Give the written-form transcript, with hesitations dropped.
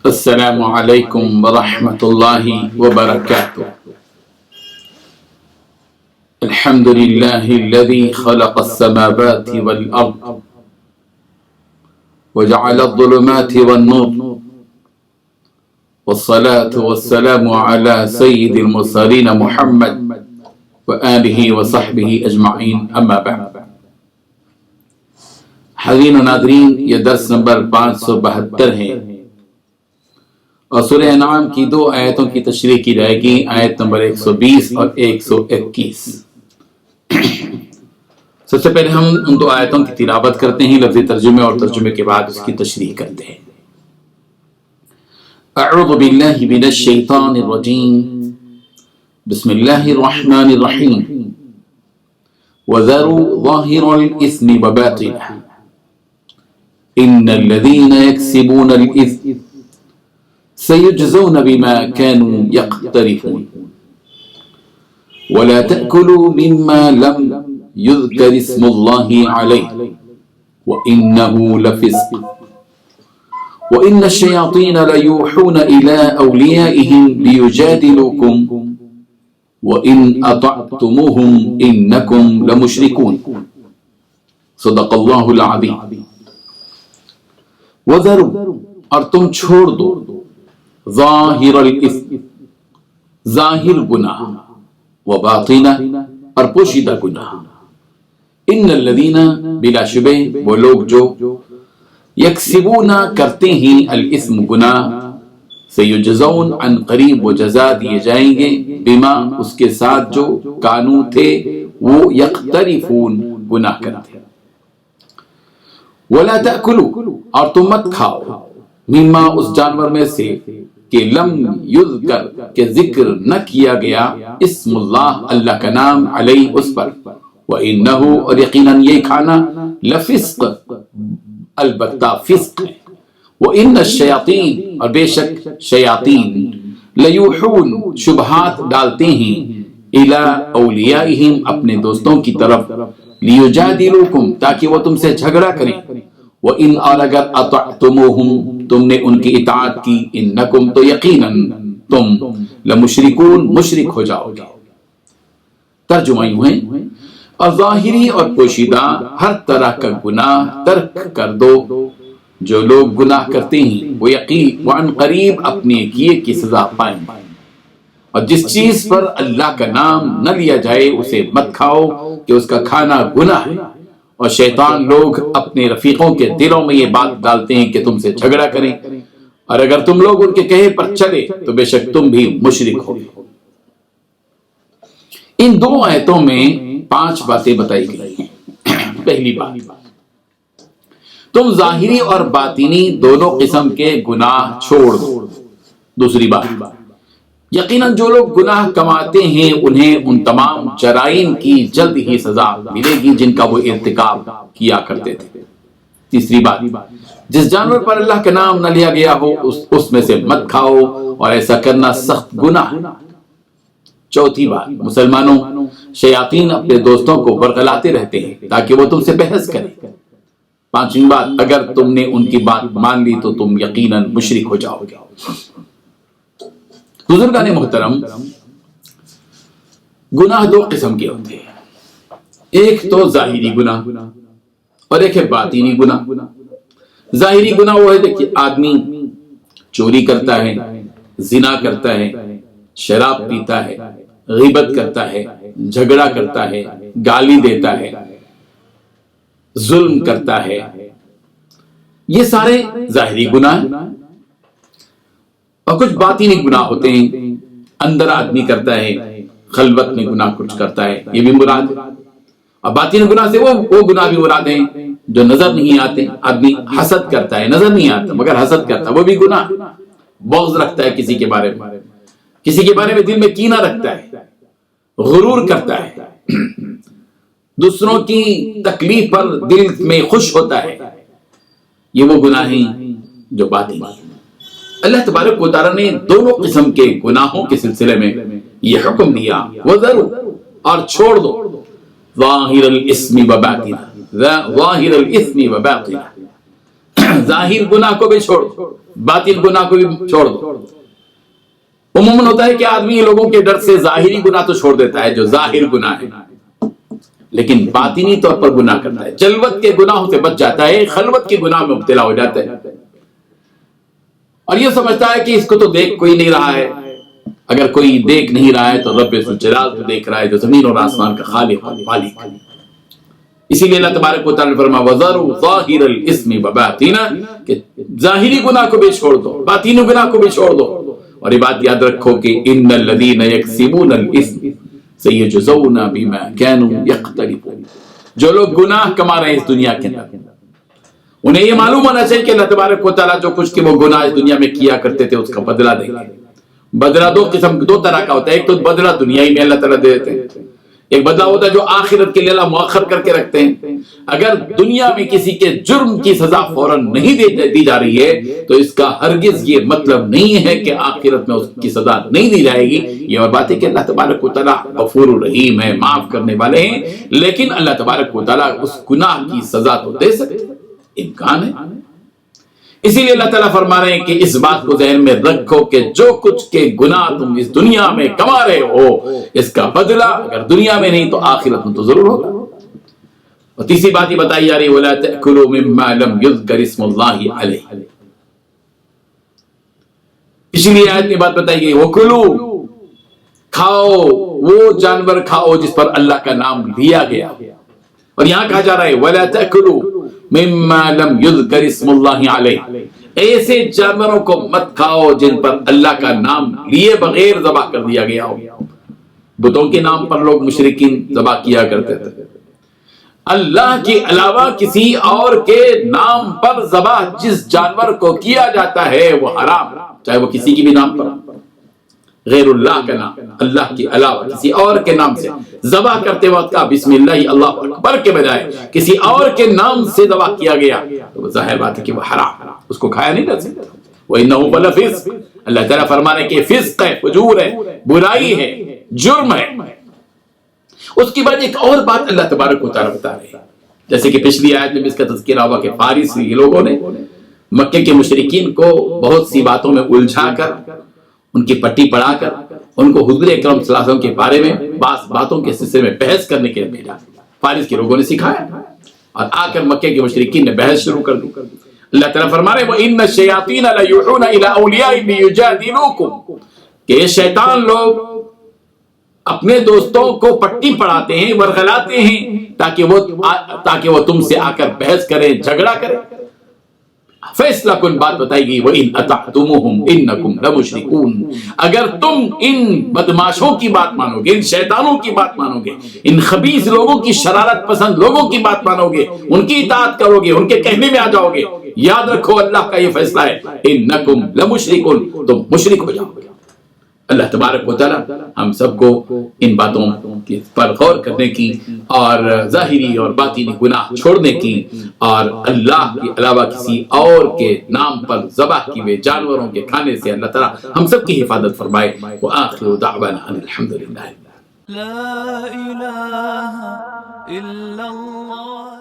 السلام علیکم ورحمۃ اللہ وبرکاتہ۔ الحمد للہ الذی خلق السماوات والارض وجعل الظلمات والنور والصلاة والسلام على سید المرسلین محمد وآلہ وصحبہ اجمعین، اما بعد۔ حضرین و ناظرین، یہ درس نمبر 572 ہے اور سورہ انعام کی 2 آیتوں کی تشریح کی جائے گی، آیت نمبر 120 اور 121۔ سب سے پہلے ہم ان 2 آیتوں کی تلاوت کرتے ہیں، لفظی ترجمے اور ترجمے کے بعد اس کی تشریح کرتے ہیں۔ اعوذ باللہ من الشیطان الرجیم، بسم اللہ الرحمن الرحیم۔ وَذَرُوا ظَاهِرَ الْإِثْمِ وَبَاطِنَهُ إِنَّ الَّذِينَ يَكْسِبُونَ الْإِثْمَ سيجزون بما كانوا يقترفون ولا تأكلوا مما لم يذكر اسم الله عليه وإنه لفسق وإن الشياطين ليوحون إلى أوليائهم ليجادلوكم وإن أطعتموهم إنكم لمشركون صدق الله العظيم۔ وذروا، اور تم چھوڑ دو، ظاہر الاثم، ظاہر گناہ، وباطنہ، اور پوشیدہ گناہ۔ ان الذین، بلا شبہ وہ لوگ جو یکسبون کرتے ہیں الاثم گناہ، سیجزون عن قریب وہ جزا دیے جائیں گے، بما اس کے ساتھ جو کانو تھے وہ یقترفون گناہ کرتے۔ ولا تأکلوا، اور تم مت کھاؤ، مما اس جانور میں سے کہ لم یذکر کہ ذکر نہ کیا گیا، اسم اللہ اللہ کا نام، علیہ اس پر، وَإِنَّهُ اور یقیناً یہ کھانا، لفسق البتہ فسق ہے، وَإِنَّ الشَّيَاطِينَ اور بے شک شیاطین، لیوحون شبہات ڈالتے ہیں، إِلَىٰ أَوْلِيَائِهِمْ اپنے دوستوں کی طرف، لِيُجَادِلُوكُمْ تاکہ وہ تم سے جھگڑا کریں، وَإِنْ اور اگر أَطَعْتُمُوهُمْ تم نے ان کی اطاعت کی، انکم تو یقیناً تم، لمشرکون مشرک ہو جاؤ گے۔ ترجمہ یوں ہے، اور ظاہری اور پوشیدہ ہر طرح کا گناہ ترک کر دو۔ جو لوگ گناہ کرتے ہیں وہ یقین وعن قریب اپنے کیے کی سزا پائیں گے، اور جس چیز پر اللہ کا نام نہ لیا جائے اسے مت کھاؤ کہ اس کا کھانا گناہ ہے، اور شیطان لوگ اپنے رفیقوں کے دلوں میں یہ بات ڈالتے ہیں کہ تم سے جھگڑا کریں، اور اگر تم لوگ ان کے کہے پر چلے تو بے شک تم بھی مشرک ہو۔ ان 2 آیتوں میں 5 باتیں بتائی گئی ہیں۔ پہلی بات، تم ظاہری اور باطنی دونوں قسم کے گناہ چھوڑ دو۔ دوسری بات، یقیناً جو لوگ گناہ کماتے ہیں انہیں ان تمام جرائم کی جلد ہی سزا ملے گی جن کا وہ ارتکاب کیا کرتے تھے۔ تیسری بات، جس جانور پر اللہ کا نام نہ لیا گیا ہو اس میں سے مت کھاؤ، اور ایسا کرنا سخت گناہ ہے۔ چوتھی بات، مسلمانوں شیاطین اپنے دوستوں کو ورغلاتے رہتے ہیں تاکہ وہ تم سے بحث کریں۔ پانچویں بات، اگر تم نے ان کی بات مان لی تو تم یقیناً مشرک ہو جاؤ گے۔ بزرگان محترم، گناہ 2 قسم کے ہوتے ہیں، ایک تو ظاہری گناہ اور ایک ہے باطنی گناہ۔ ظاہری گناہ وہ ہے کہ آدمی چوری کرتا ہے، زنا کرتا ہے، شراب پیتا ہے، غیبت کرتا ہے، جھگڑا کرتا ہے، گالی دیتا ہے، ظلم کرتا ہے، یہ سارے ظاہری گناہ ہیں۔ اور کچھ باطنی گناہ ہوتے ہیں، اندر آدمی کرتا ہے، خلوت میں گناہ کچھ کرتا ہے، یہ بھی مراد ہے۔ اور باطنی گناہ سے وہ گناہ بھی مراد ہیں جو نظر نہیں آتے۔ آدمی حسد کرتا ہے، نظر نہیں آتا مگر حسد کرتا ہے، وہ بھی گناہ۔ بغض رکھتا ہے کسی کے بارے میں، کسی کے بارے میں دل میں کینہ رکھتا ہے، غرور کرتا ہے، دوسروں کی تکلیف پر دل میں خوش ہوتا ہے، یہ وہ گناہ ہیں جو باطنی ہیں۔ اللہ تبارک و تعالیٰ نے دونوں قسم کے گناہوں کے سلسلے میں یہ حکم دیا، وَذَرُوا اور چھوڑ دو، ظاہر الاسم و باطنہ، ظاہر الاسم و باطنہ، ظاہر گناہ کو بھی چھوڑ دو، باطن گناہ کو بھی چھوڑ دو۔ عموماً ہوتا ہے کہ آدمی لوگوں کے ڈر سے ظاہری گناہ تو چھوڑ دیتا ہے جو ظاہر گناہ ہے، لیکن باطنی طور پر گناہ کرتا ہے، جلوت کے گناہوں سے بچ جاتا ہے، خلوت کے گناہ میں مبتلا ہو جاتا ہے، اور یہ سمجھتا ہے کہ اس کو تو دیکھ کوئی نہیں رہا ہے۔ اگر کوئی دیکھ نہیں رہا ہے تو رب ذوالجلال تو دیکھ رہا ہے، جو زمین اور آسمان کا خالق اور مالک ہے۔ اسی لیے اللہ تبارک و تعالیٰ نے فرمایا وَذَرُوا ظَاهِرَ الْإِثْمِ وَبَاطِنَهُ، کہ ظاہری گناہ کو بھی چھوڑ دو، باطنی گناہ کو بھی چھوڑ دو، اور یہ بات یاد رکھو کہ ان الذین یکسبون الاثم سیجزون بما كانوا یقترفون، جو لوگ گناہ کما رہے ہیں اس دنیا کے اندر، انہیں یہ معلوم ہونا چاہیے کہ اللہ تبارک و تعالیٰ جو کچھ کہ وہ گناہ اس دنیا میں کیا کرتے تھے اس کا بدلہ دیں گے۔ بدلہ دو طرح کا ہوتا ہے، ایک تو بدلہ دنیائی میں اللہ تعالیٰ دے دیتے ہیں، ایک بدلہ ہوتا ہے جو آخرت کے لیے اللہ مؤخر کر کے رکھتے ہیں۔ اگر دنیا میں کسی کے جرم کی سزا فوراً نہیں دی جا رہی ہے تو اس کا ہرگز یہ مطلب نہیں ہے کہ آخرت میں اس کی سزا نہیں دی جائے گی۔ یہ اور بات ہے کہ اللہ تبارک و تعالیٰ غفور الرحیم ہے، معاف کرنے والے ہیں، لیکن اللہ تبارک و تعالیٰ اس گناہ کی سزا تو دے سکتے، امکان ہے۔ اسی لیے اللہ تعالیٰ فرما رہے ہیں کہ اس بات کو ذہن میں رکھو کہ جو کچھ کے گناہ تم اس دنیا میں کما رہے ہو اس کا بدلہ اگر دنیا میں نہیں تو آخرت میں تو ضرور ہوگا۔ اور تیسری بات یہ بتائی جا رہی ہے وَلَا تَأْكُلُوا مِمَّا لَمْ يُذْكَرِ اسْمُ اللَّهِ عَلَيْهِ، پچھلی آیت میں بات بتائی گئی وَكُلُوا، کھاؤ وہ جانور کھاؤ جس پر اللہ کا نام لیا گیا، اور یہاں کہا جا رہا ہے وَلَا تَأْكُلُوا مما لم یذکر اسم اللہ علیہ، ایسے جانوروں کو مت کھاؤ جن پر اللہ کا نام لیے بغیر ذبح کر دیا گیا ہو۔ بتوں کے نام پر لوگ مشرکین ذبح کیا کرتے تھے، اللہ کے علاوہ کسی اور کے نام پر ذبح جس جانور کو کیا جاتا ہے وہ حرام، چاہے وہ کسی کی بھی نام پر، غیر اللہ کا نام، اللہ کے علاوہ کسی اور کے نام سے ذبح کرتے وقت کا بسم اللہ اللہ اکبر کے بجائے کسی اور کے نام سے ذبح کیا گیا تو وہ ظاہر بات ہے کہ وہ حرام، اس کو کھایا نہیں جا سکتا۔ وَإِنَّهُ لَفِسْقٌ، اللہ تعالیٰ فرمانے کہ فسق ہے، فجور ہے، برائی ہے، جرم ہے۔ اس کے بعد ایک اور بات اللہ تبارک و تعالیٰ بتا رہے ہیں، جیسے کہ پچھلی آیت میں بھی اس کا تذکرہ ہوا کہ فارسی لوگوں نے مکے کے مشرکین کو بہت سی باتوں میں الجھا کر، ان کی پٹی پڑھا کر ان کو حضور اکرم صلی اللہ علیہ وسلم کے بارے میں بعض باتوں کے سلسلے میں بحث کرنے کے لیے بھیجا۔ فارس کے لوگوں نے سکھایا اور آ کر مکے کے مشرکین نے بحث شروع کر دی۔ اللہ تعالیٰ فرما رہے ہیں وَإِنَّ الشَّيَاطِينَ لَيُوحُونَ إِلَىٰ أَوْلِيَائِهِمْ لِيُجَادِلُوكُمْ، کہ یہ شیطان لوگ اپنے دوستوں کو پٹی پڑھاتے ہیں، ورغلاتے ہیں تاکہ وہ تم سے آ کر بحث کریں، جھگڑا کریں۔ فیصلہ کن بات بتائی گئی وَإِنْ أَطَعْتُمُوهُمْ إِنَّكُمْ لَمُشْرِكُونَ، اگر تم ان بدماشوں کی بات مانو گے، ان شیطانوں کی بات مانو گے، ان خبیث لوگوں کی شرارت پسند لوگوں کی بات مانو گے، ان کی اطاعت کرو گے، ان کے کہنے میں آ جاؤ گے، یاد رکھو اللہ کا یہ فیصلہ ہے إِنَّكُمْ لَمُشْرِكُونَ، تم مشرک ہو جاؤ گے۔ اللہ تبارک و تعالیٰ ہم سب کو ان باتوں پر غور کرنے کی اور ظاہری اور باطنی گناہ چھوڑنے کی اور اللہ کے علاوہ کسی اور کے نام پر ذبح کیے ہوئے جانوروں کے کھانے سے اللہ تعالیٰ ہم سب کی حفاظت فرمائے۔ وآخر دعوانا ان الحمد للہ لا الہ الا اللہ۔